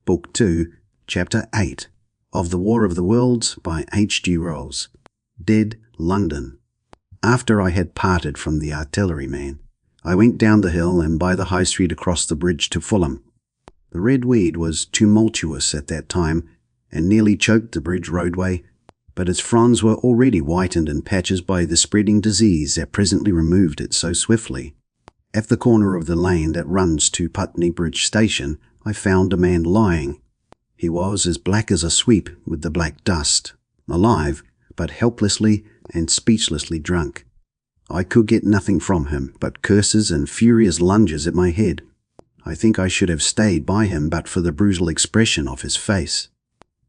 Book 2, Chapter 8 of The War of the Worlds by H.G. Wells. Dead London. After I had parted from the artilleryman, I went down the hill and by the high street across the bridge to Fulham. The red weed was tumultuous at that time and nearly choked the bridge roadway, but its fronds were already whitened in patches by the spreading disease that presently removed it so swiftly. At the corner of the lane that runs to Putney Bridge Station, I found a man lying. He was as black as a sweep with the black dust, alive, but helplessly and speechlessly drunk. I could get nothing from him but curses and furious lunges at my head. I think I should have stayed by him but for the brutal expression of his face.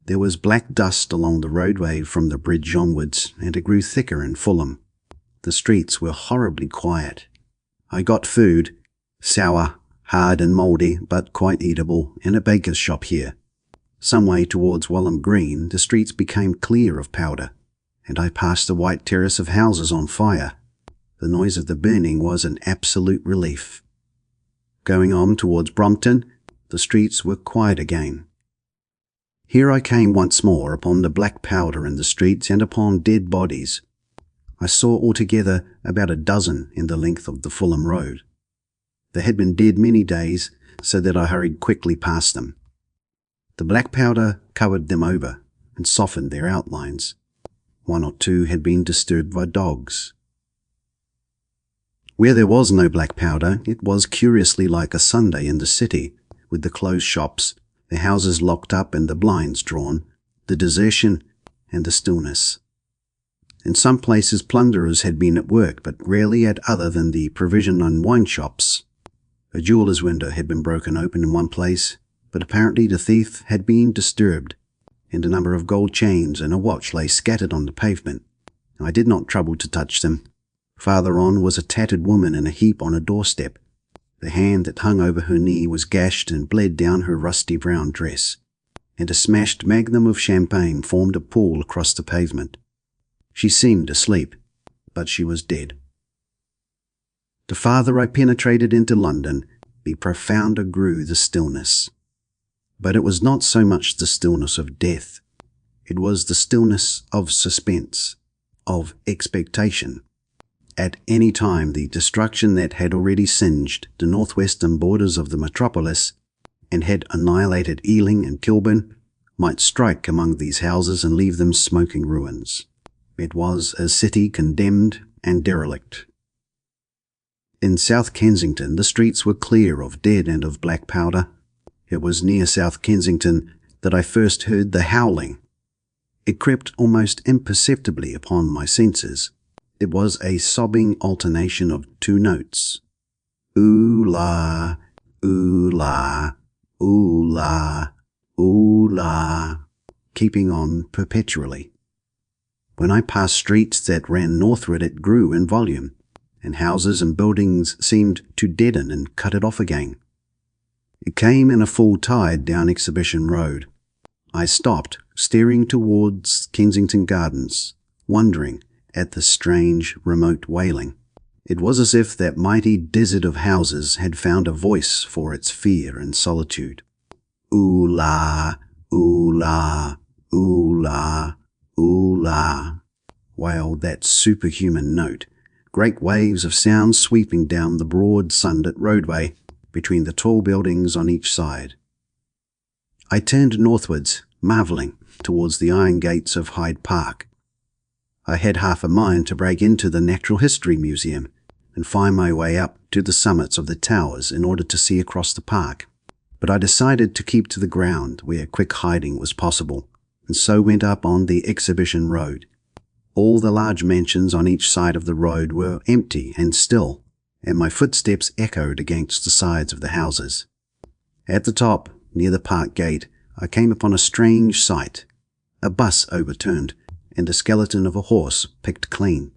There was black dust along the roadway from the bridge onwards, and it grew thicker in Fulham. The streets were horribly quiet. I got food, sour, hard and mouldy, but quite eatable, in a baker's shop here. Some way towards Walham Green, the streets became clear of powder, and I passed the white terrace of houses on fire. The noise of the burning was an absolute relief. Going on towards Brompton, the streets were quiet again. Here I came once more upon the black powder in the streets and upon dead bodies. I saw altogether about a dozen in the length of the Fulham Road. They had been dead many days, so that I hurried quickly past them. The black powder covered them over and softened their outlines. One or two had been disturbed by dogs. Where there was no black powder, it was curiously like a Sunday in the city, with the closed shops, the houses locked up and the blinds drawn, the desertion and the stillness. In some places plunderers had been at work, but rarely at other than the provision and wine shops. A jeweller's window had been broken open in one place, but apparently the thief had been disturbed, and a number of gold chains and a watch lay scattered on the pavement. I did not trouble to touch them. Farther on was a tattered woman in a heap on a doorstep. The hand that hung over her knee was gashed and bled down her rusty brown dress, and a smashed magnum of champagne formed a pool across the pavement. She seemed asleep, but she was dead. The farther I penetrated into London, the profounder grew the stillness. But it was not so much the stillness of death. It was the stillness of suspense, of expectation. At any time the destruction that had already singed the northwestern borders of the metropolis and had annihilated Ealing and Kilburn might strike among these houses and leave them smoking ruins. It was a city condemned and derelict. In South Kensington the streets were clear of dead and of black powder. It was near South Kensington that I first heard the howling. It crept almost imperceptibly upon my senses. It was a sobbing alternation of two notes. Ooh-la, ooh-la, ooh-la, ooh-la, keeping on perpetually. When I passed streets that ran northward it grew in volume, and houses and buildings seemed to deaden and cut it off again. It came in a full tide down Exhibition Road. I stopped, staring towards Kensington Gardens, wondering at the strange, remote wailing. It was as if that mighty desert of houses had found a voice for its fear and solitude. Ooh-la, ooh-la, ooh-la, ooh-la, wailed that superhuman note, great waves of sound sweeping down the broad sunlit roadway between the tall buildings on each side. I turned northwards, marvelling, towards the iron gates of Hyde Park. I had half a mind to break into the Natural History Museum and find my way up to the summits of the towers in order to see across the park, but I decided to keep to the ground where quick hiding was possible, and so went up on the Exhibition Road. All the large mansions on each side of the road were empty and still, and my footsteps echoed against the sides of the houses. At the top, near the park gate, I came upon a strange sight. A bus overturned, and the skeleton of a horse picked clean.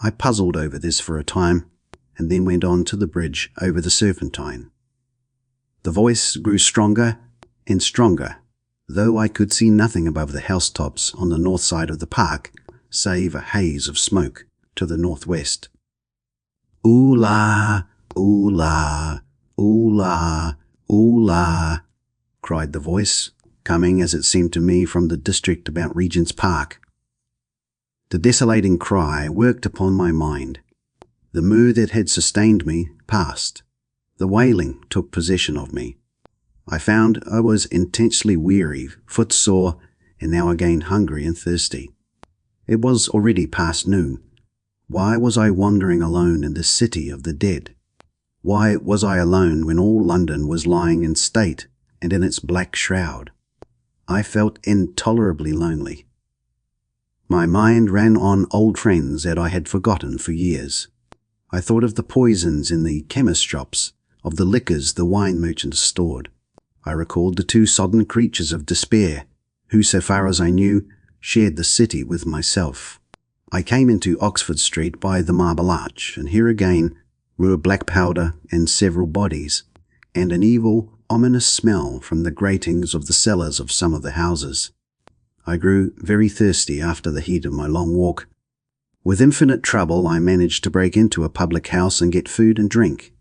I puzzled over this for a time, and then went on to the bridge over the Serpentine. The voice grew stronger and stronger, though I could see nothing above the housetops on the north side of the park, save a haze of smoke to the northwest. Ooh-la, ooh-la, ooh-la, ooh-la, cried the voice, coming as it seemed to me from the district about Regent's Park. The desolating cry worked upon my mind. The mood that had sustained me passed. The wailing took possession of me. I found I was intensely weary, footsore, and now again hungry and thirsty. It was already past noon. Why was I wandering alone in this city of the dead? Why was I alone when all London was lying in state and in its black shroud? I felt intolerably lonely. My mind ran on old friends that I had forgotten for years. I thought of the poisons in the chemist shops, of the liquors the wine merchants stored. I recalled the two sodden creatures of despair, who, so far as I knew, shared the city with myself. I came into Oxford Street by the Marble Arch, and here again were black powder and several bodies, and an evil, ominous smell from the gratings of the cellars of some of the houses. I grew very thirsty after the heat of my long walk. With infinite trouble I managed to break into a public house and get food and drink.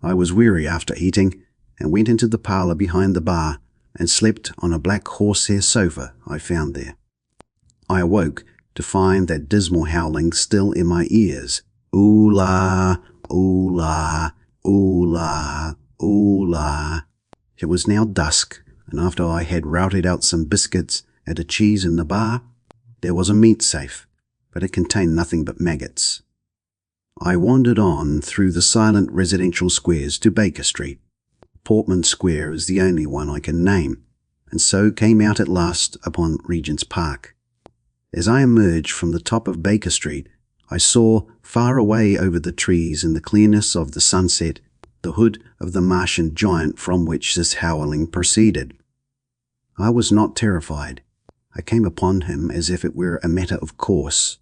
I was weary after eating, and went into the parlour behind the bar and slept on a black horsehair sofa I found there. I awoke to find that dismal howling still in my ears. Ooh-la, ooh-la, ooh-la, ooh-la. It was now dusk, and after I had routed out some biscuits and a cheese in the bar, there was a meat safe, but it contained nothing but maggots. I wandered on through the silent residential squares to Baker Street. Portman Square is the only one I can name, and so came out at last upon Regent's Park. As I emerged from the top of Baker Street, I saw, far away over the trees in the clearness of the sunset, the hood of the Martian giant from which this howling proceeded. I was not terrified. I came upon him as if it were a matter of course.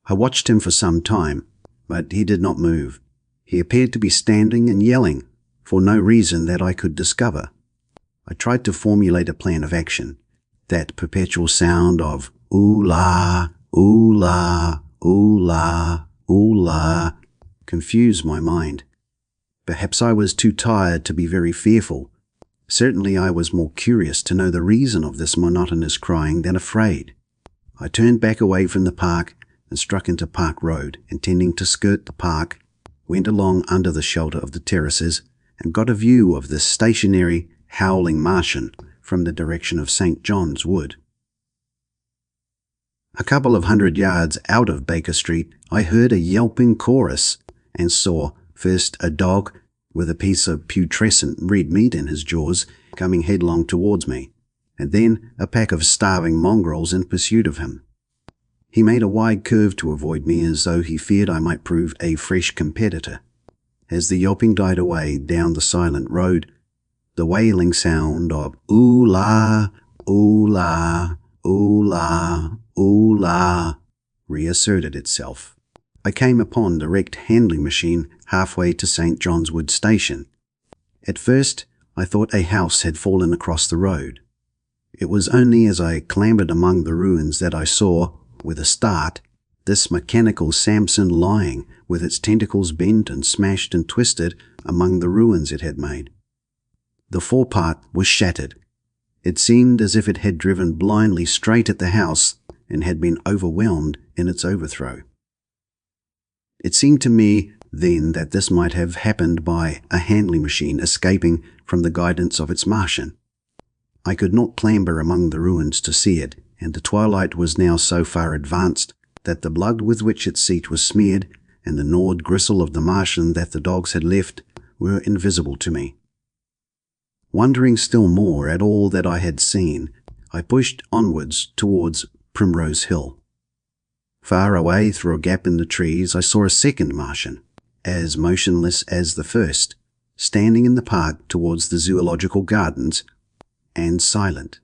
I watched him for some time, but he did not move. He appeared to be standing and yelling, for no reason that I could discover. I tried to formulate a plan of action. That perpetual sound of ooh-la, ooh-la, ooh-la, ooh-la confused my mind. Perhaps I was too tired to be very fearful. Certainly I was more curious to know the reason of this monotonous crying than afraid. I turned back away from the park and struck into Park Road, intending to skirt the park, went along under the shelter of the terraces, and got a view of this stationary, howling Martian from the direction of St. John's Wood. A couple of 100 yards out of Baker Street, I heard a yelping chorus and saw first a dog with a piece of putrescent red meat in his jaws coming headlong towards me, and then a pack of starving mongrels in pursuit of him. He made a wide curve to avoid me as though he feared I might prove a fresh competitor. As the yelping died away down the silent road, the wailing sound of ooh-la, ooh-la, ooh-la, ooh-la reasserted itself. I came upon the wrecked handling machine halfway to St. John's Wood Station. At first, I thought a house had fallen across the road. It was only as I clambered among the ruins that I saw, with a start, this mechanical Samson lying with its tentacles bent and smashed and twisted among the ruins it had made. The forepart was shattered. It seemed as if it had driven blindly straight at the house and had been overwhelmed in its overthrow. It seemed to me then that this might have happened by a handling machine escaping from the guidance of its Martian. I could not clamber among the ruins to see it, and the twilight was now so far advanced that the blood with which its seat was smeared and the gnawed gristle of the Martian that the dogs had left were invisible to me. Wondering still more at all that I had seen, I pushed onwards towards Primrose Hill. Far away through a gap in the trees I saw a second Martian, as motionless as the first, standing in the park towards the zoological gardens, and silent.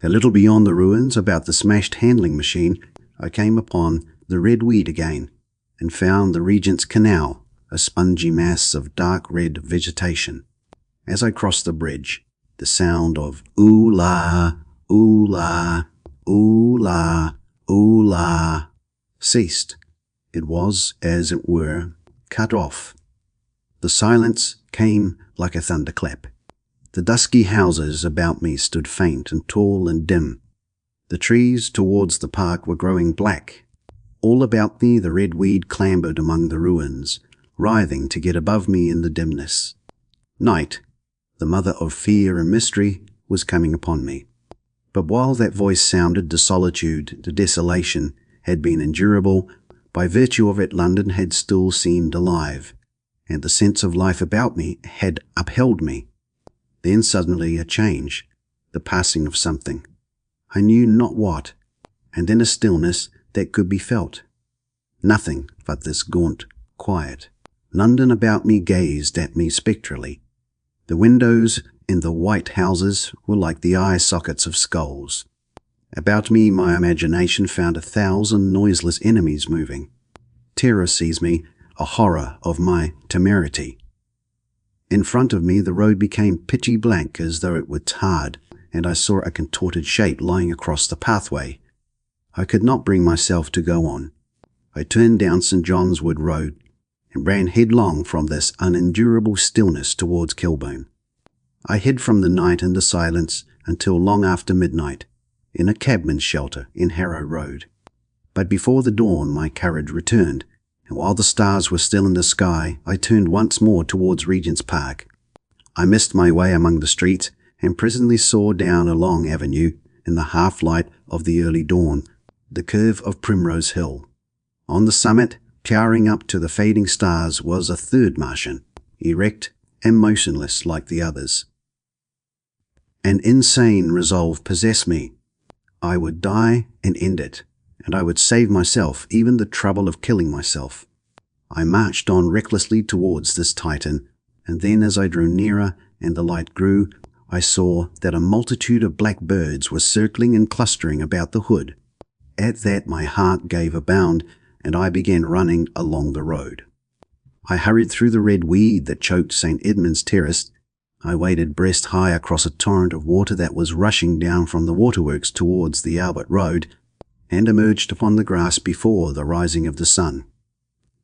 A little beyond the ruins, about the smashed handling machine, I came upon the red weed again, and found the Regent's Canal, a spongy mass of dark red vegetation. As I crossed the bridge, the sound of ooh-la, ooh-la, ooh-la, ooh-la ceased. It was, as it were, cut off. The silence came like a thunderclap. The dusky houses about me stood faint and tall and dim. The trees towards the park were growing black. All about me the red weed clambered among the ruins, writhing to get above me in the dimness. Night, the mother of fear and mystery, was coming upon me. But while that voice sounded, the solitude, the desolation, had been endurable, by virtue of it London had still seemed alive, and the sense of life about me had upheld me. Then suddenly a change, the passing of something. I knew not what, and then a stillness that could be felt. Nothing but this gaunt quiet. London about me gazed at me spectrally. The windows in the white houses were like the eye sockets of skulls. About me my imagination found 1,000 noiseless enemies moving. Terror seized me, a horror of my temerity. In front of me the road became pitchy black as though it were tarred, and I saw a contorted shape lying across the pathway. I could not bring myself to go on. I turned down St. John's Wood Road and ran headlong from this unendurable stillness towards Kilburn. I hid from the night and the silence until long after midnight, in a cabman's shelter in Harrow Road. But before the dawn my courage returned, and while the stars were still in the sky, I turned once more towards Regent's Park. I missed my way among the streets, and presently saw down a long avenue, in the half-light of the early dawn, the curve of Primrose Hill. On the summit, towering up to the fading stars, was a third Martian, erect and motionless like the others. An insane resolve possessed me. I would die and end it, and I would save myself even the trouble of killing myself. I marched on recklessly towards this Titan, and then as I drew nearer and the light grew, I saw that a multitude of black birds were circling and clustering about the hood. At that my heart gave a bound, and I began running along the road. I hurried through the red weed that choked St. Edmund's Terrace. I waded breast high across a torrent of water that was rushing down from the waterworks towards the Albert Road, and emerged upon the grass before the rising of the sun.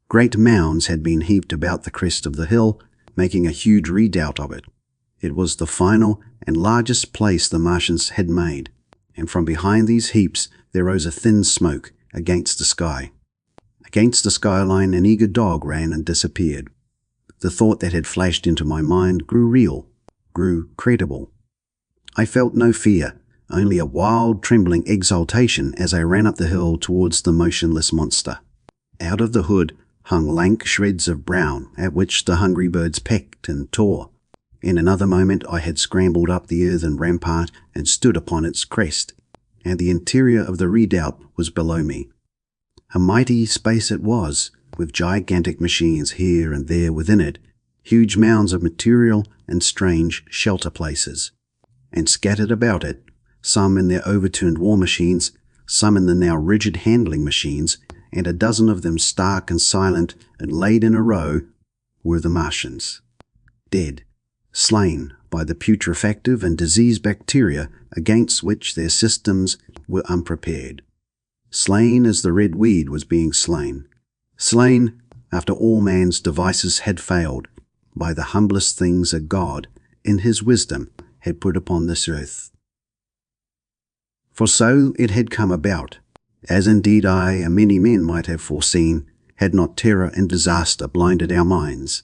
Great mounds had been heaped about the crest of the hill, making a huge redoubt of it. It was the final and largest place the Martians had made, and from behind these heaps there rose a thin smoke against the sky. Against the skyline an eager dog ran and disappeared. The thought that had flashed into my mind grew real, grew credible. I felt no fear, only a wild, trembling exultation as I ran up the hill towards the motionless monster. Out of the hood hung lank shreds of brown, at which the hungry birds pecked and tore. In another moment I had scrambled up the earthen rampart and stood upon its crest, and the interior of the redoubt was below me. A mighty space it was, with gigantic machines here and there within it, huge mounds of material and strange shelter places. And scattered about it, some in their overturned war machines, some in the now rigid handling machines, and a dozen of them stark and silent and laid in a row, were the Martians. Dead, slain by the putrefactive and disease bacteria against which their systems were unprepared. Slain as the red weed was being slain. Slain after all man's devices had failed, by the humblest things a God, in his wisdom, had put upon this earth. For so it had come about, as indeed I and many men might have foreseen, had not terror and disaster blinded our minds.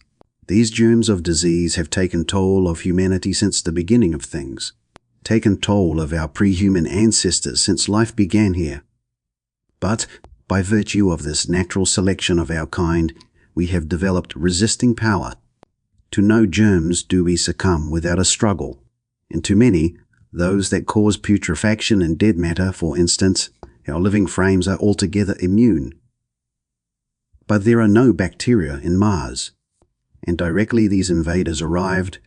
These germs of disease have taken toll of humanity since the beginning of things, taken toll of our pre-human ancestors since life began here. But, by virtue of this natural selection of our kind, we have developed resisting power. To no germs do we succumb without a struggle, and to many, those that cause putrefaction and dead matter, for instance, our living frames are altogether immune. But there are no bacteria in Mars, and directly these invaders arrived,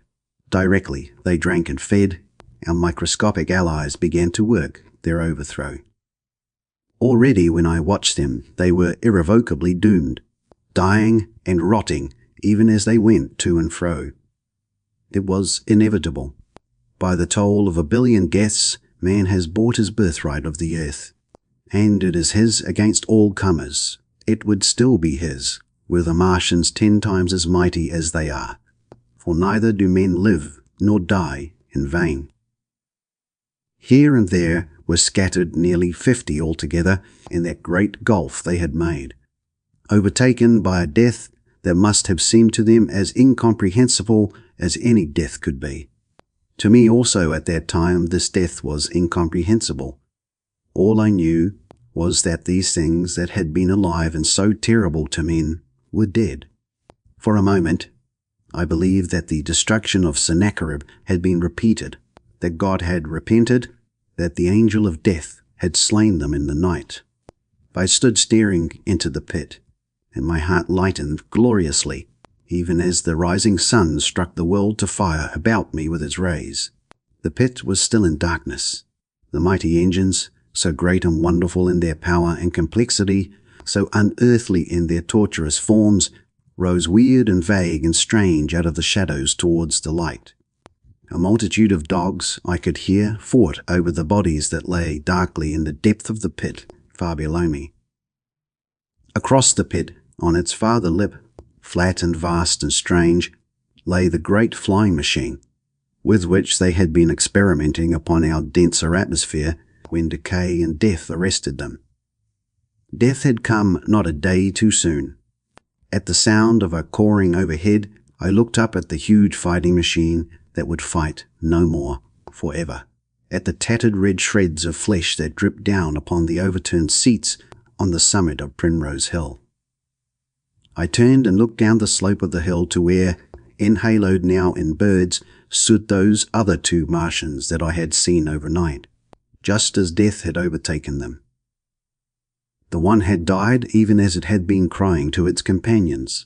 directly they drank and fed, our microscopic allies began to work their overthrow. Already when I watched them, they were irrevocably doomed, dying and rotting even as they went to and fro. It was inevitable. By the toll of 1 billion deaths, man has bought his birthright of the earth, and it is his against all comers. It would still be his, were the Martians 10 times as mighty as they are, for neither do men live nor die in vain. Here and there were scattered nearly 50 altogether in that great gulf they had made, overtaken by a death that must have seemed to them as incomprehensible as any death could be. To me also at that time this death was incomprehensible. All I knew was that these things that had been alive and so terrible to men were dead. For a moment, I believed that the destruction of Sennacherib had been repeated, that God had repented, that the angel of death had slain them in the night. I stood staring into the pit, and my heart lightened gloriously, even as the rising sun struck the world to fire about me with its rays. The pit was still in darkness. The mighty engines, so great and wonderful in their power and complexity, so unearthly in their torturous forms, rose weird and vague and strange out of the shadows towards the light. A multitude of dogs, I could hear, fought over the bodies that lay darkly in the depth of the pit far below me. Across the pit, on its farther lip, flat and vast and strange, lay the great flying machine, with which they had been experimenting upon our denser atmosphere when decay and death arrested them. Death had come not a day too soon. At the sound of a cawing overhead, I looked up at the huge fighting machine that would fight no more, forever, at the tattered red shreds of flesh that dripped down upon the overturned seats on the summit of Primrose Hill. I turned and looked down the slope of the hill to where, enhaloed now in birds, stood those other two Martians that I had seen overnight, just as death had overtaken them. The one had died even as it had been crying to its companions.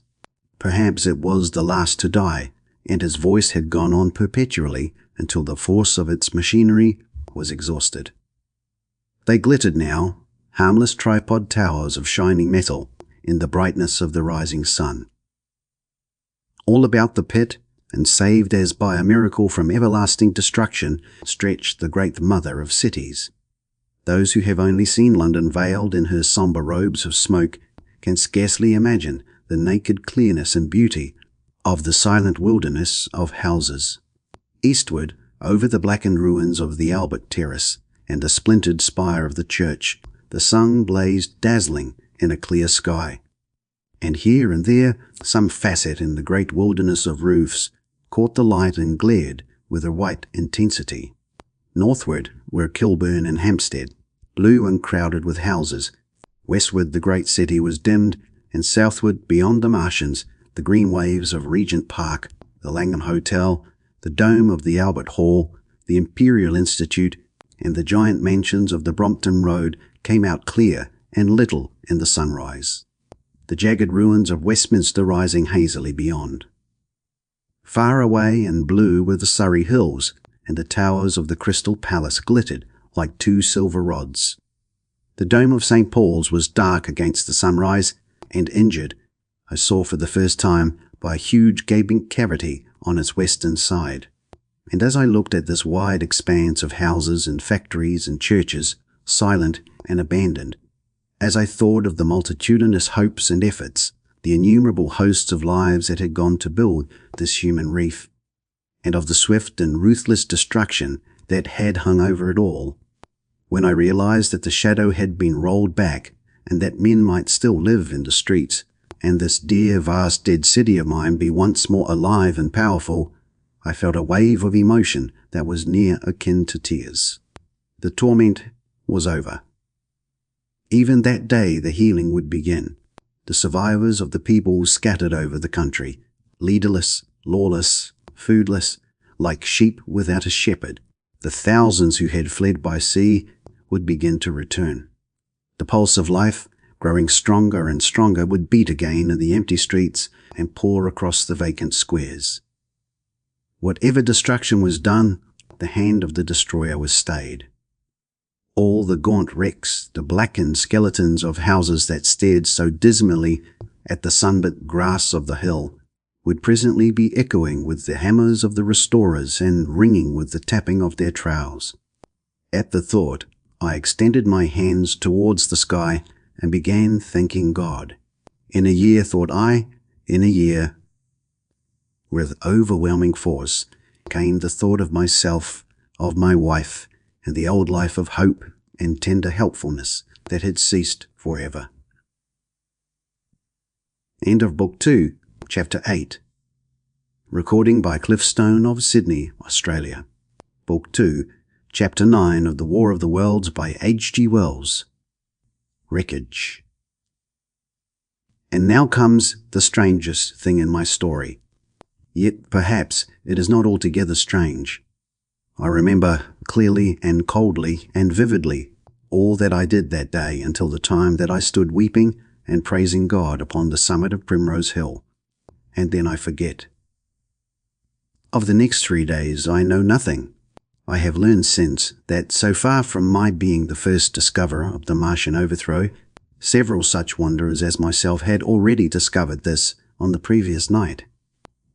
Perhaps it was the last to die, and his voice had gone on perpetually until the force of its machinery was exhausted. They glittered now, harmless tripod towers of shining metal, in the brightness of the rising sun. All about the pit, and saved as by a miracle from everlasting destruction, stretched the great mother of cities. Those who have only seen London veiled in her sombre robes of smoke can scarcely imagine the naked clearness and beauty of the silent wilderness of houses. Eastward, over the blackened ruins of the Albert Terrace and the splintered spire of the church, the sun blazed dazzling in a clear sky, and here and there some facet in the great wilderness of roofs caught the light and glared with a white intensity. Northward were Kilburn and Hampstead, blue and crowded with houses. Westward the great city was dimmed, and southward, beyond the Martians, the green waves of Regent Park, the Langham Hotel, the dome of the Albert Hall, the Imperial Institute, and the giant mansions of the Brompton Road came out clear and little in the sunrise, the jagged ruins of Westminster rising hazily beyond. Far away and blue were the Surrey Hills, and the towers of the Crystal Palace glittered like two silver rods. The dome of St. Paul's was dark against the sunrise, and injured, I saw for the first time, by a huge gaping cavity on its western side. And as I looked at this wide expanse of houses and factories and churches, silent and abandoned, as I thought of the multitudinous hopes and efforts, the innumerable hosts of lives that had gone to build this human reef, and of the swift and ruthless destruction that had hung over it all, when I realized that the shadow had been rolled back and that men might still live in the streets, and this dear vast dead city of mine be once more alive and powerful, I felt a wave of emotion that was near akin to tears. The torment was over. Even that day the healing would begin. The survivors of the people scattered over the country, leaderless, lawless, foodless, like sheep without a shepherd, the thousands who had fled by sea would begin to return. The pulse of life, growing stronger and stronger, would beat again in the empty streets and pour across the vacant squares. Whatever destruction was done, the hand of the destroyer was stayed. All the gaunt wrecks, the blackened skeletons of houses that stared so dismally at the sunbit grass of the hill, would presently be echoing with the hammers of the restorers and ringing with the tapping of their trowels. At the thought, I extended my hands towards the sky and began thanking God. In a year, thought I, in a year. With overwhelming force, came the thought of myself, of my wife, and the old life of hope and tender helpfulness that had ceased forever. End of Book 2, Chapter 8. Recording by Cliff Stone of Sydney, Australia. Book 2, Chapter 9 of The War of the Worlds by H.G. Wells. Wreckage. And now comes the strangest thing in my story. Yet perhaps it is not altogether strange. I remember clearly and coldly and vividly all that I did that day until the time that I stood weeping and praising God upon the summit of Primrose Hill, and then I forget. Of the next 3 days I know nothing. I have learned since that so far from my being the first discoverer of the Martian overthrow, several such wanderers as myself had already discovered this on the previous night.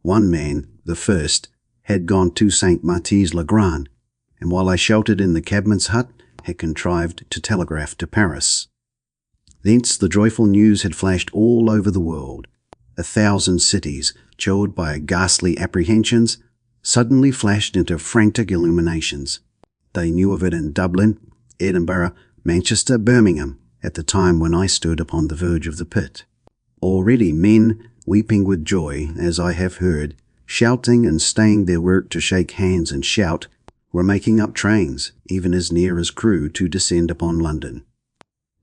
One man, the first, had gone to St. Marty's-le-Grand, and while I sheltered in the cabman's hut, had contrived to telegraph to Paris. Thence the joyful news had flashed all over the world. 1,000 cities, chilled by ghastly apprehensions, suddenly flashed into frantic illuminations. They knew of it in Dublin, Edinburgh, Manchester, Birmingham, at the time when I stood upon the verge of the pit. Already men, weeping with joy, as I have heard, shouting and staying their work to shake hands and shout, were making up trains, even as near as Crewe, to descend upon London.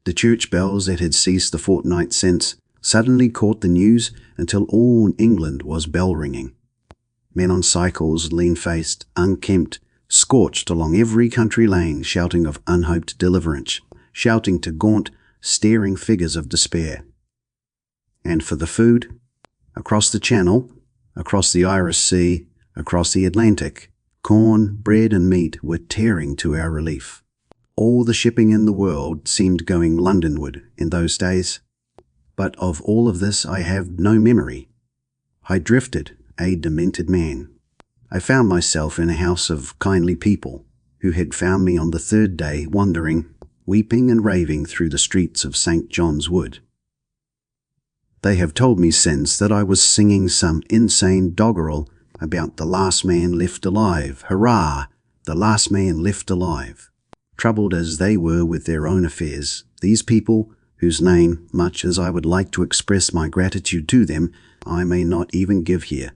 The church bells that had ceased the fortnight since suddenly caught the news until all England was bell-ringing. Men on cycles, lean-faced, unkempt, scorched along every country lane, shouting of unhoped deliverance, shouting to gaunt, staring figures of despair. And for the food, across the Channel, across the Irish Sea, across the Atlantic, corn, bread and meat were tearing to our relief. All the shipping in the world seemed going Londonward in those days. But of all of this I have no memory. I drifted, a demented man. I found myself in a house of kindly people, who had found me on the 3rd day wandering, weeping and raving through the streets of St. John's Wood. They have told me since that I was singing some insane doggerel about the last man left alive. Hurrah! The last man left alive. Troubled as they were with their own affairs, these people, whose name, much as I would like to express my gratitude to them, I may not even give here,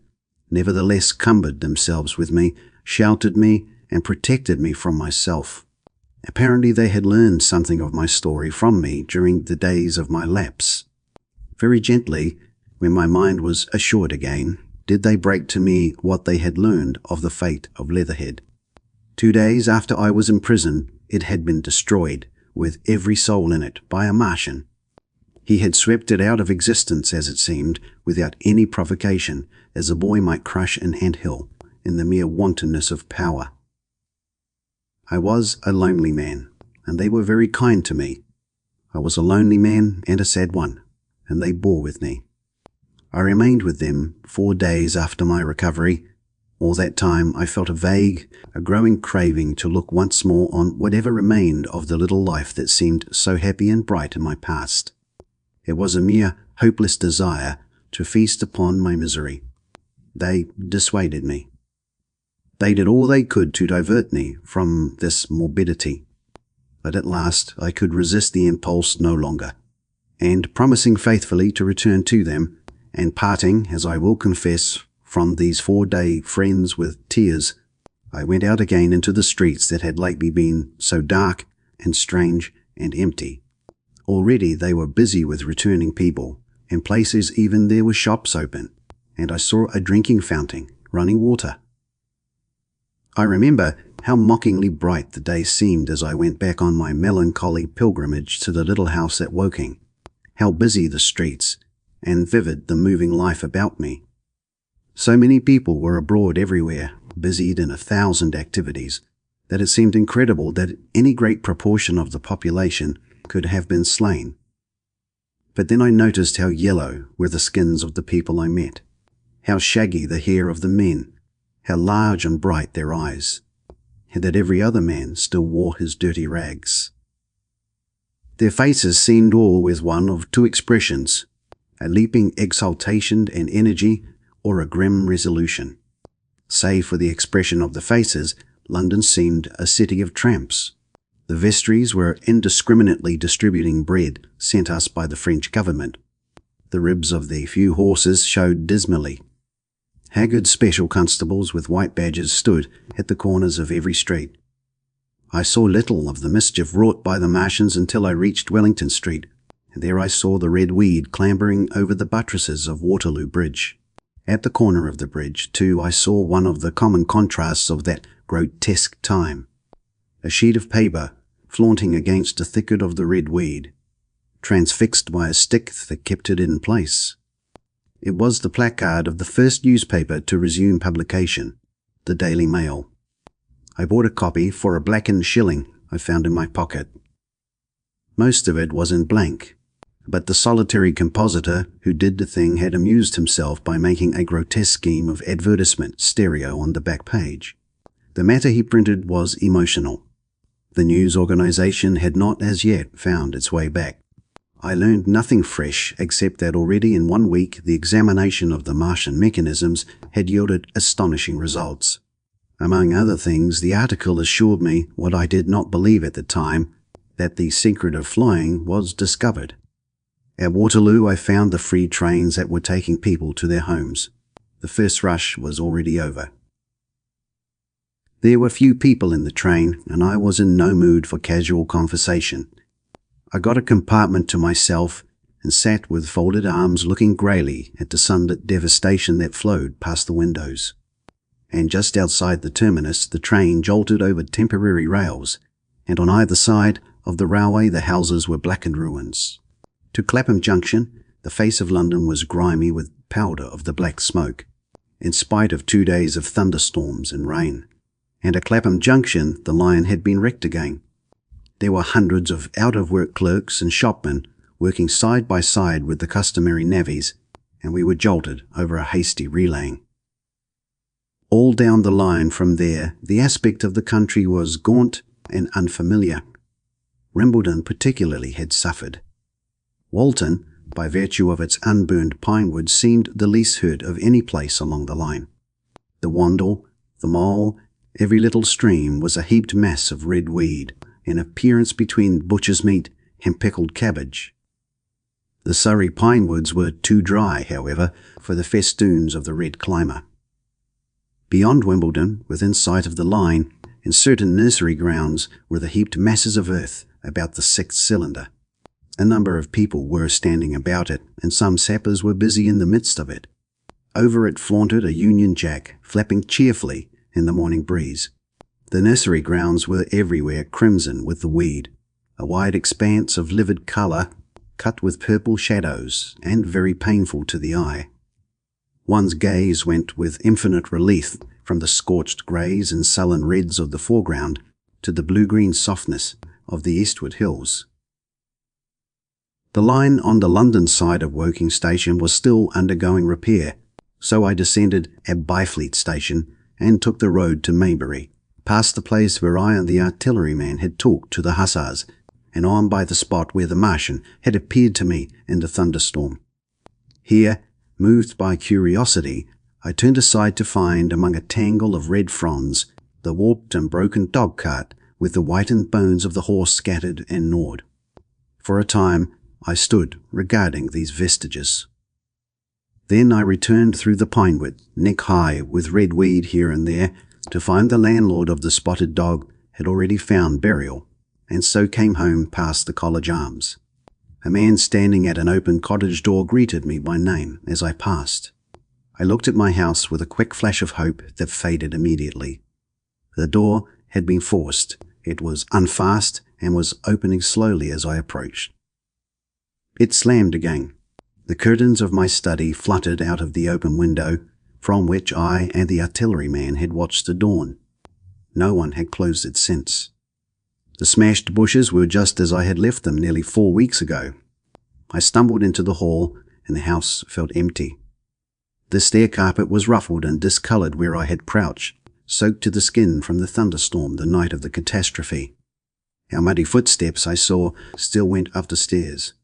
nevertheless cumbered themselves with me, sheltered me, and protected me from myself. Apparently they had learned something of my story from me during the days of my lapse. Very gently, when my mind was assured again, did they break to me what they had learned of the fate of Leatherhead. 2 days after I was in prison, it had been destroyed, with every soul in it, by a Martian. He had swept it out of existence, as it seemed, without any provocation, as a boy might crush an anthill, in the mere wantonness of power. I was a lonely man, and they were very kind to me. I was a lonely man and a sad one, and they bore with me. I remained with them 4 days after my recovery. All that time I felt a growing craving to look once more on whatever remained of the little life that seemed so happy and bright in my past. It was a mere hopeless desire to feast upon my misery. They dissuaded me. They did all they could to divert me from this morbidity. But at last I could resist the impulse no longer, and promising faithfully to return to them, and parting, as I will confess, from these 4-day friends with tears, I went out again into the streets that had lately been so dark and strange and empty. Already they were busy with returning people. In places even there were shops open, and I saw a drinking fountain, running water. I remember how mockingly bright the day seemed as I went back on my melancholy pilgrimage to the little house at Woking, how busy the streets, and vivid the moving life about me. So many people were abroad everywhere, busied in 1,000 activities, that it seemed incredible that any great proportion of the population could have been slain. But then I noticed how yellow were the skins of the people I met, how shaggy the hair of the men, how large and bright their eyes, and that every other man still wore his dirty rags. Their faces seemed all with one of 2 expressions, a leaping exultation and energy, or a grim resolution. Save for the expression of the faces, London seemed a city of tramps. The vestries were indiscriminately distributing bread sent us by the French government. The ribs of the few horses showed dismally. Haggard special constables with white badges stood at the corners of every street. I saw little of the mischief wrought by the Martians until I reached Wellington Street, and there I saw the red weed clambering over the buttresses of Waterloo Bridge. At the corner of the bridge, too, I saw one of the common contrasts of that grotesque time. A sheet of paper flaunting against a thicket of the red weed, transfixed by a stick that kept it in place. It was the placard of the first newspaper to resume publication, the Daily Mail. I bought a copy for a blackened shilling I found in my pocket. Most of it was in blank, but the solitary compositor who did the thing had amused himself by making a grotesque scheme of advertisement stereo on the back page. The matter he printed was emotional. The news organization had not as yet found its way back. I learned nothing fresh except that already in 1 week the examination of the Martian mechanisms had yielded astonishing results. Among other things, the article assured me what I did not believe at the time, that the secret of flying was discovered. At Waterloo I found the free trains that were taking people to their homes. The first rush was already over. There were few people in the train, and I was in no mood for casual conversation. I got a compartment to myself and sat with folded arms looking greyly at the sunlit devastation that flowed past the windows. And just outside the terminus the train jolted over temporary rails, and on either side of the railway the houses were blackened ruins. To Clapham Junction, the face of London was grimy with powder of the black smoke, in spite of 2 days of thunderstorms and rain. And at Clapham Junction the line had been wrecked again. There were hundreds of out-of-work clerks and shopmen working side by side with the customary navvies, and we were jolted over a hasty relaying. All down the line from there, the aspect of the country was gaunt and unfamiliar. Wimbledon particularly had suffered. Walton, by virtue of its unburned pinewood, seemed the least hurt of any place along the line. The Wandle, the Mole, every little stream was a heaped mass of red weed, in appearance between butcher's meat and pickled cabbage. The Surrey pine woods were too dry, however, for the festoons of the red climber. Beyond Wimbledon, within sight of the line, in certain nursery grounds, were the heaped masses of earth about the 6th cylinder. A number of people were standing about it, and some sappers were busy in the midst of it. Over it flaunted a Union Jack, flapping cheerfully in the morning breeze. The nursery grounds were everywhere crimson with the weed, a wide expanse of livid colour, cut with purple shadows, and very painful to the eye. One's gaze went with infinite relief from the scorched greys and sullen reds of the foreground to the blue-green softness of the eastward hills. The line on the London side of Woking Station was still undergoing repair, so I descended at Byfleet Station and took the road to Maybury, past the place where I and the artilleryman had talked to the hussars, and on by the spot where the Martian had appeared to me in the thunderstorm. Here, moved by curiosity, I turned aside to find, among a tangle of red fronds, the warped and broken dog-cart with the whitened bones of the horse scattered and gnawed. For a time I stood regarding these vestiges. Then I returned through the pinewood, neck-high with red weed here and there, to find the landlord of the spotted dog had already found burial, and so came home past the College Arms. A man standing at an open cottage door greeted me by name as I passed. I looked at my house with a quick flash of hope that faded immediately. The door had been forced. It was unfast and was opening slowly as I approached. It slammed again. The curtains of my study fluttered out of the open window, from which I and the artilleryman had watched the dawn. No one had closed it since. The smashed bushes were just as I had left them nearly 4 weeks ago. I stumbled into the hall, and the house felt empty. The stair carpet was ruffled and discoloured where I had crouched, soaked to the skin from the thunderstorm the night of the catastrophe. Our muddy footsteps, I saw, still went up the stairs.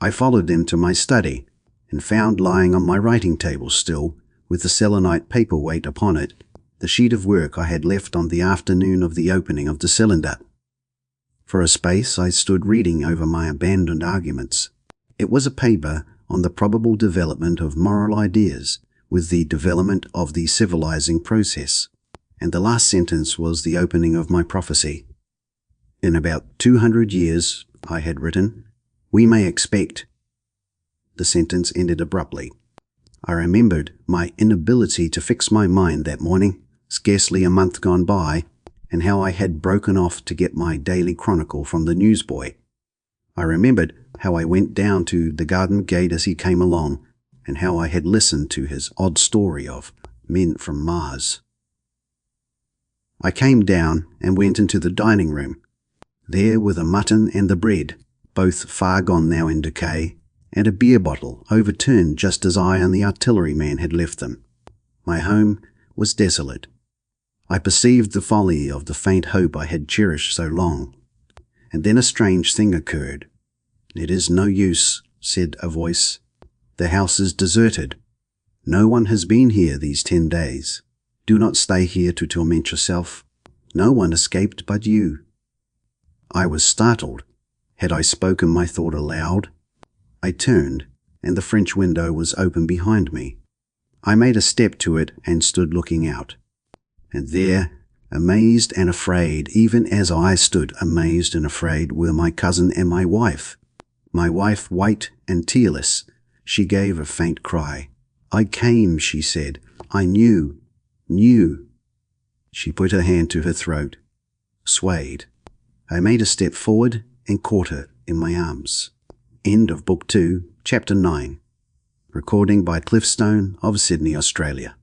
I followed them to my study, and found lying on my writing table still, with the selenite paperweight upon it, the sheet of work I had left on the afternoon of the opening of the cylinder. For a space I stood reading over my abandoned arguments. It was a paper on the probable development of moral ideas with the development of the civilizing process, and the last sentence was the opening of my prophecy. In about 200 years, I had written, we may expect. The sentence ended abruptly. I remembered my inability to fix my mind that morning, scarcely a month gone by, and how I had broken off to get my daily chronicle from the newsboy. I remembered how I went down to the garden gate as he came along, and how I had listened to his odd story of men from Mars. I came down and went into the dining room. There were the mutton and the bread, both far gone now in decay, and a beer bottle overturned just as I and the artilleryman had left them. My home was desolate. I perceived the folly of the faint hope I had cherished so long. And then a strange thing occurred. It is no use, said a voice. The house is deserted. No one has been here these 10 days. Do not stay here to torment yourself. No one escaped but you. I was startled. Had I spoken my thought aloud? I turned, and the French window was open behind me. I made a step to it and stood looking out. And there, amazed and afraid, even as I stood amazed and afraid, were my cousin and my wife. My wife, white and tearless. She gave a faint cry. I came, she said. I knew. She put her hand to her throat, swayed. I made a step forward and caught her in my arms. End of Book 2, Chapter 9. Recording by Cliffstone of Sydney, Australia.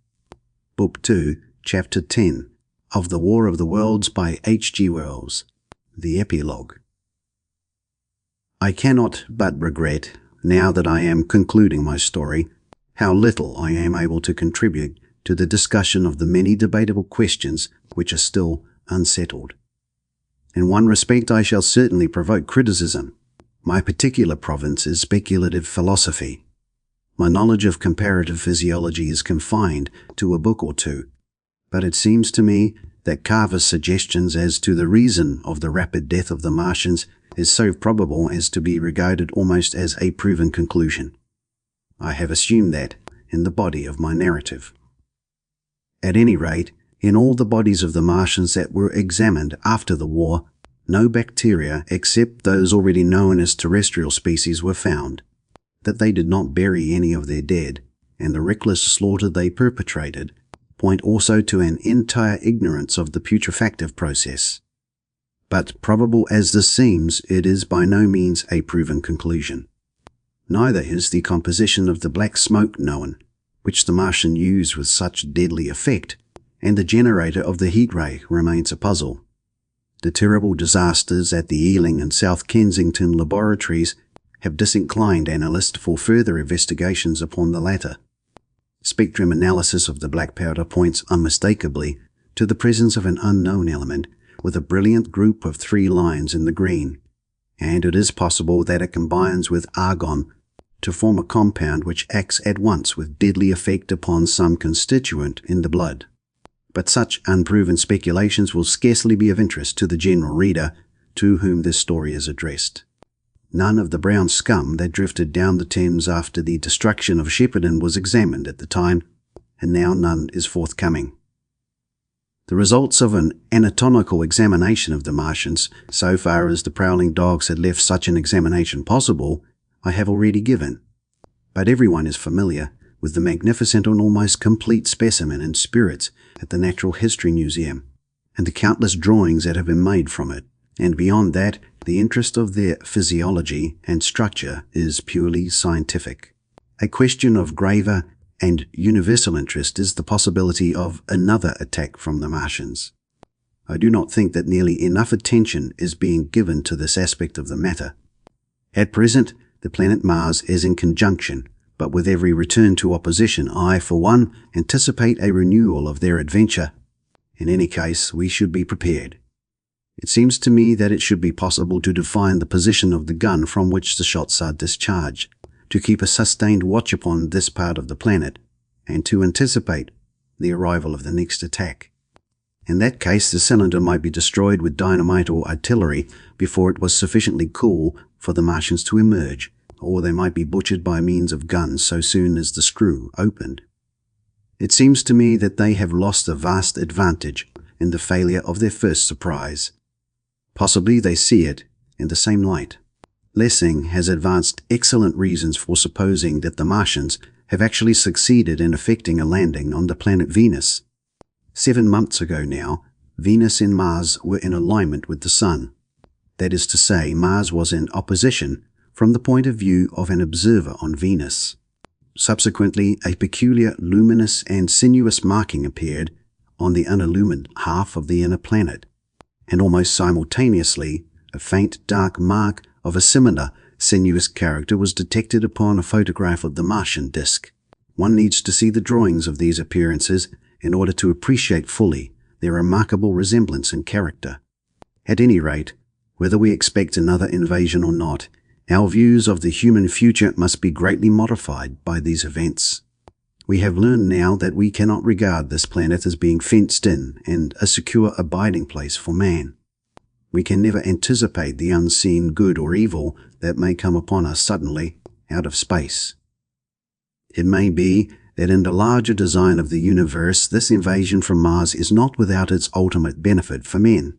Book 2, Chapter 10 of The War of the Worlds by H.G. Wells. The Epilogue. I cannot but regret, now that I am concluding my story, how little I am able to contribute to the discussion of the many debatable questions which are still unsettled. In one respect I shall certainly provoke criticism. My particular province is speculative philosophy. My knowledge of comparative physiology is confined to a book or two, but it seems to me that Carver's suggestions as to the reason of the rapid death of the Martians is so probable as to be regarded almost as a proven conclusion. I have assumed that in the body of my narrative. At any rate, in all the bodies of the Martians that were examined after the war, no bacteria except those already known as terrestrial species were found. That they did not bury any of their dead, and the reckless slaughter they perpetrated, point also to an entire ignorance of the putrefactive process. But probable as this seems, it is by no means a proven conclusion. Neither is the composition of the black smoke known, which the Martian used with such deadly effect, and the generator of the heat ray remains a puzzle. The terrible disasters at the Ealing and South Kensington laboratories have disinclined analysts for further investigations upon the latter. Spectrum analysis of the black powder points unmistakably to the presence of an unknown element with a brilliant group of 3 lines in the green, and it is possible that it combines with argon to form a compound which acts at once with deadly effect upon some constituent in the blood. But such unproven speculations will scarcely be of interest to the general reader to whom this story is addressed. None of the brown scum that drifted down the Thames after the destruction of Shepparton was examined at the time, and now none is forthcoming. The results of an anatomical examination of the Martians, so far as the prowling dogs had left such an examination possible, I have already given. But everyone is familiar with the magnificent and almost complete specimen in spirits at the Natural History Museum, and the countless drawings that have been made from it, and beyond that, the interest of their physiology and structure is purely scientific. A question of graver and universal interest is the possibility of another attack from the Martians. I do not think that nearly enough attention is being given to this aspect of the matter. At present, the planet Mars is in conjunction, but with every return to opposition, I, for one, anticipate a renewal of their adventure. In any case, we should be prepared. It seems to me that it should be possible to define the position of the gun from which the shots are discharged, to keep a sustained watch upon this part of the planet, and to anticipate the arrival of the next attack. In that case, the cylinder might be destroyed with dynamite or artillery before it was sufficiently cool for the Martians to emerge, or they might be butchered by means of guns so soon as the screw opened. It seems to me that they have lost a vast advantage in the failure of their first surprise. Possibly they see it in the same light. Lessing has advanced excellent reasons for supposing that the Martians have actually succeeded in effecting a landing on the planet Venus. 7 months ago now, Venus and Mars were in alignment with the Sun. That is to say, Mars was in opposition from the point of view of an observer on Venus. Subsequently, a peculiar luminous and sinuous marking appeared on the unillumined half of the inner planet, and almost simultaneously, a faint dark mark of a similar sinuous character was detected upon a photograph of the Martian disk. One needs to see the drawings of these appearances in order to appreciate fully their remarkable resemblance and character. At any rate, whether we expect another invasion or not, our views of the human future must be greatly modified by these events. We have learned now that we cannot regard this planet as being fenced in and a secure abiding place for man. We can never anticipate the unseen good or evil that may come upon us suddenly out of space. It may be that in the larger design of the universe, this invasion from Mars is not without its ultimate benefit for men.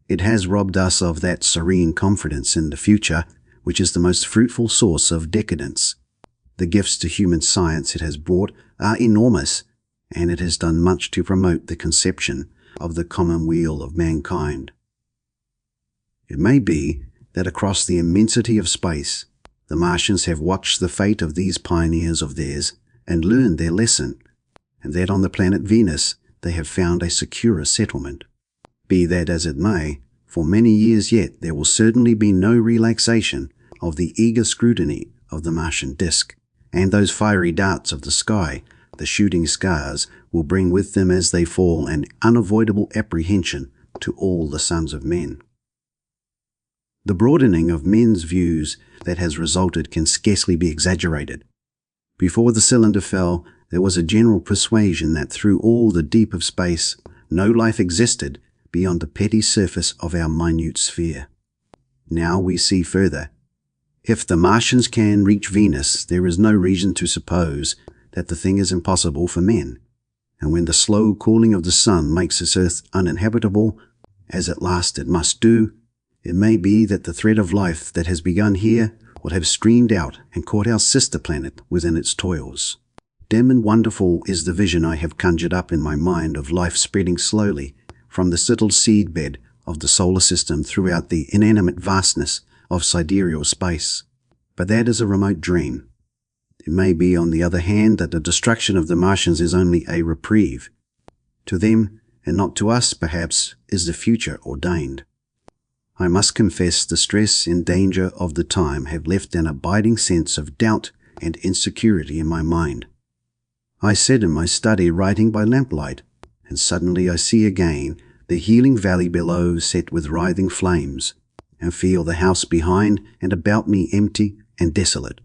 It has robbed us of that serene confidence in the future, which is the most fruitful source of decadence. The gifts to human science it has brought are enormous, and it has done much to promote the conception of the common weal of mankind. It may be that across the immensity of space, the Martians have watched the fate of these pioneers of theirs and learned their lesson, and that on the planet Venus they have found a securer settlement. Be that as it may, for many years yet there will certainly be no relaxation of the eager scrutiny of the Martian disk, and those fiery darts of the sky, the shooting stars, will bring with them as they fall an unavoidable apprehension to all the sons of men. The broadening of men's views that has resulted can scarcely be exaggerated. Before the cylinder fell, there was a general persuasion that through all the deep of space, no life existed beyond the petty surface of our minute sphere. Now we see further. If the Martians can reach Venus, there is no reason to suppose that the thing is impossible for men. And when the slow cooling of the sun makes this earth uninhabitable, as at last it must do, it may be that the thread of life that has begun here will have streamed out and caught our sister planet within its toils. Dim and wonderful is the vision I have conjured up in my mind of life spreading slowly from the settled seedbed of the solar system throughout the inanimate vastness of sidereal space. But that is a remote dream. It may be, on the other hand, that the destruction of the Martians is only a reprieve. To them, and not to us, perhaps, is the future ordained. I must confess the stress and danger of the time have left an abiding sense of doubt and insecurity in my mind. I sit in my study writing by lamplight, and suddenly I see again the healing valley below set with writhing flames, and feel the house behind and about me empty and desolate.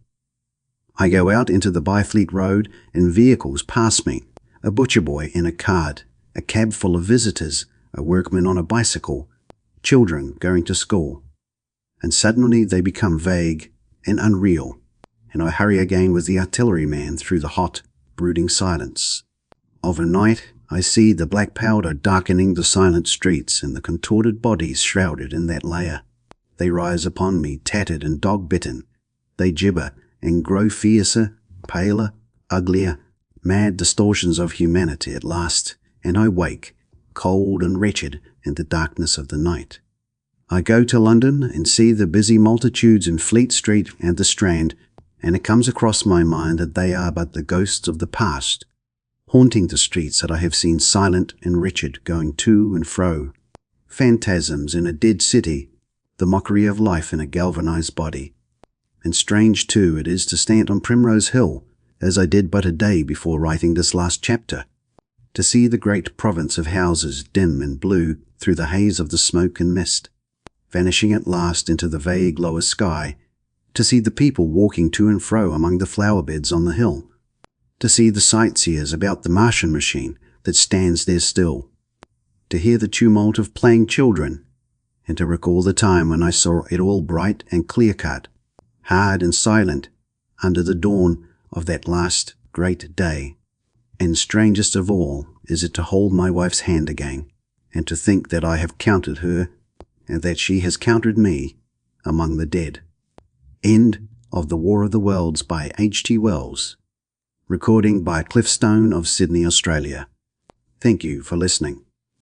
I go out into the Byfleet Road, and vehicles pass me, a butcher boy in a cart, a cab full of visitors, a workman on a bicycle, children going to school, and suddenly they become vague and unreal, and I hurry again with the artilleryman through the hot, brooding silence. Of a night, I see the black powder darkening the silent streets and the contorted bodies shrouded in that layer. They rise upon me, tattered and dog-bitten. They gibber and grow fiercer, paler, uglier, mad distortions of humanity at last, and I wake, cold and wretched, in the darkness of the night. I go to London and see the busy multitudes in Fleet Street and the Strand, and it comes across my mind that they are but the ghosts of the past, haunting the streets that I have seen silent and wretched going to and fro, phantasms in a dead city, the mockery of life in a galvanized body. And strange, too, it is to stand on Primrose Hill, as I did but a day before writing this last chapter, to see the great province of houses dim and blue through the haze of the smoke and mist, vanishing at last into the vague lower sky, to see the people walking to and fro among the flower beds on the hill, to see the sightseers about the Martian machine that stands there still, to hear the tumult of playing children, and to recall the time when I saw it all bright and clear-cut, hard and silent, under the dawn of that last great day. And strangest of all is it to hold my wife's hand again, and to think that I have counted her, and that she has counted me, among the dead. End of The War of the Worlds by H.G. Wells. Recording by Cliff Stone of Sydney, Australia. Thank you for listening.